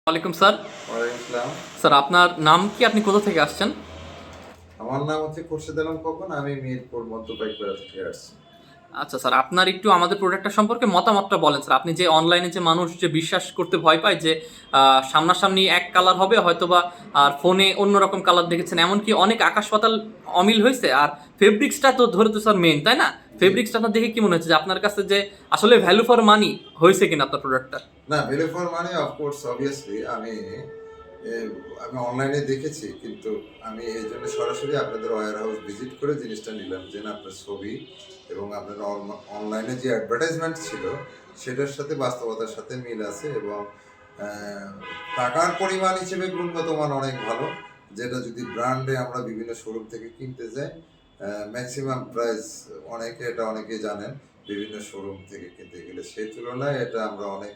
ওয়ালাইকুম স্যার। ওয়ালাইকুম আসসালাম। স্যার আপনার নাম কি, আপনি কোথা থেকে আসছেন? আমার নাম হচ্ছে খুরশেদ আলম খোকন। আমি মিরপুর মধ্য পাইকপাড়া থেকে আসছি। আচ্ছা স্যার, আপনার একটু আমাদের প্রোডাক্টটা সম্পর্কে মতামতটা বলেন স্যার। আপনি যে অনলাইনে যে মানুষ যে বিশ্বাস করতে ভয় পায় যে সামনাসামনি এক কালার হবে হয়তোবা, আর ফোনে অন্যরকম কালার দেখেছেন, এমনকি অনেক আকাশ পাতাল অমিল হয়েছে। আর ফেব্রিক্সটা তো ধরে তো স্যার মেন, তাই না? ফেব্রিক্সটা আপনার দেখে কি মনে হচ্ছে যে আপনার কাছে যে আসলে ভ্যালু ফর মানি হয়েছে কিনা আপনার প্রোডাক্টটা? না, value for money of course obviously আমি অনলাইনে দেখেছি, কিন্তু আমি এই জন্য সরাসরি আপনাদের ওয়্যার হাউস ভিজিট করে জিনিসটা নিলাম যে না, আপনার ছবি এবং আপনার অনলাইনে যে অ্যাডভার্টাইজমেন্ট ছিল সেটার সাথে বাস্তবতার সাথে মিল আছে, এবং টাকার পরিমাণ হিসেবে গুণগত মান অনেক ভালো। যেটা যদি ব্র্যান্ডে আমরা বিভিন্ন শোরুম থেকে কিনতে যাই, ম্যাক্সিমাম প্রাইস অনেকেই জানেন বিভিন্ন শোরুম থেকে কিনতে গেলে, সেই তুলনায় এটা আমরা অনেক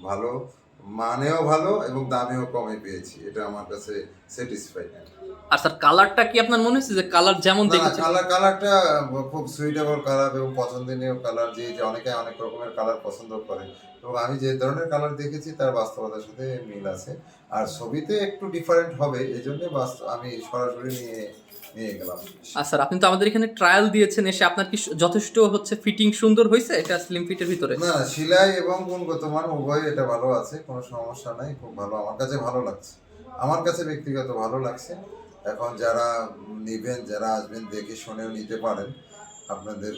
ভালো, মানেও ভালো এবং দামেও কমে পেয়েছি। এটা আমার কাছে স্যাটিসফাইড। আর স্যার কালারটা কি আপনার মনে হচ্ছে যে কালার যেমন দেখেছেন? কালারটা খুব সুইটেবল কালার এবং পছন্দনীয় কালার, যে অনেকে অনেক রকমের কালার পছন্দ করে, এবং আমি যে ধরনের কালার দেখেছি তার বাস্তবতার সাথে মিল আছে। আর ছবিতে একটু ডিফারেন্ট হবে, এই জন্য আমি সরাসরি নিয়ে গেলাম। আর স্যার আপনি তো আমাদের এখানে ট্রায়াল দিয়েছেন, এসে আপনার কি যথেষ্ট হচ্ছে ফিটিং সুন্দর হয়েছে এটা স্লিম ফিটের ভিতরে? না, সেলাই এবং গুণগত মান উভয় এটা ভালো আছে, কোনো সমস্যা নাই, খুব ভালো, আমার কাছে ভালো লাগছে, আমার কাছে ব্যক্তিগত ভালো লাগছে। এখন যারা নিবেন, যারা আসবেন, দেখে শুনেও নিতে পারেন। আপনাদের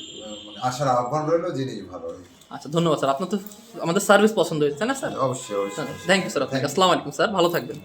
মানে আসার আহ্বান রইল, জিনিস ভালো। আচ্ছা, ধন্যবাদ স্যার। আপনার তো আমাদের সার্ভিস পছন্দ হয়েছে, তাই না স্যার? অবশ্যই অবশ্যই। থ্যাংক ইউ স্যার আপনাকে। আসসালামু আলাইকুম স্যার, ভালো থাকবেন।